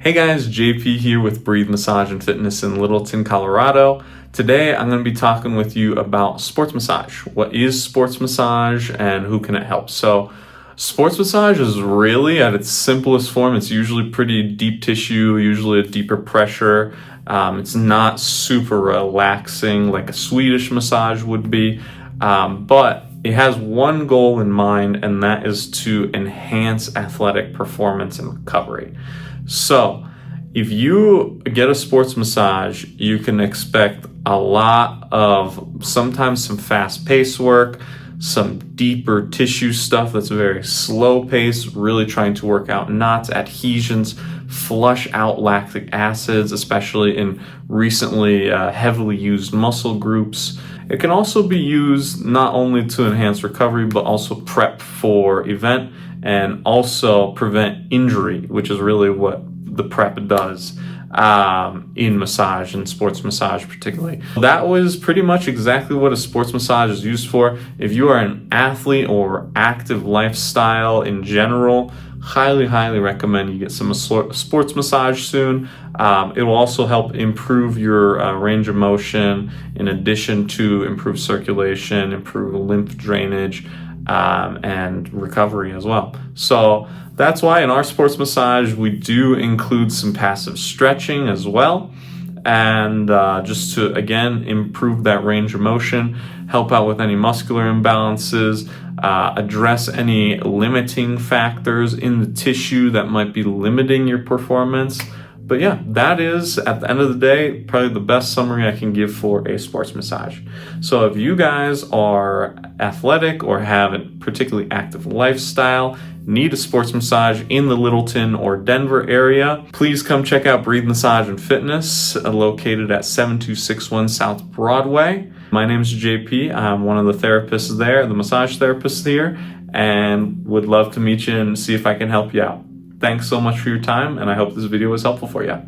Hey guys, JP here with Breathe Massage and Fitness in Littleton, Colorado. Today I'm going to be talking with you about sports massage. What is sports massage and who can it help? So sports massage is really at its simplest form. It's usually pretty deep tissue, usually a deeper pressure. It's not super relaxing like a Swedish massage would be, but it has one goal in mind, and that is to enhance athletic performance and recovery. So if you get a sports massage, you can expect a lot of sometimes some fast-paced work, some deeper tissue stuff that's very slow-paced, really trying to work out knots, adhesions, flush out lactic acids, especially in recently heavily used muscle groups. It can also be used not only to enhance recovery, but also prep for event and also prevent injury, which is really what the prep does in massage and sports massage particularly. That was pretty much exactly what a sports massage is used for. If you are an athlete or active lifestyle in general, highly recommend you get some sports massage soon. It will also help improve your range of motion, in addition to improve circulation, improve lymph drainage, and recovery as well. So that's why in our sports massage we do include some passive stretching as well, and just to again improve that range of motion, help out with any muscular imbalances, address any limiting factors in the tissue that might be limiting your performance. But yeah, that is, at the end of the day, probably the best summary I can give for a sports massage. So if you guys are athletic or have a particularly active lifestyle, need a sports massage in the Littleton or Denver area, please come check out Breathe Massage and Fitness, located at 7261 South Broadway. My name is JP. I'm one of the therapists there, the massage therapist here, and would love to meet you and see if I can help you out. Thanks so much for your time, and I hope this video was helpful for you.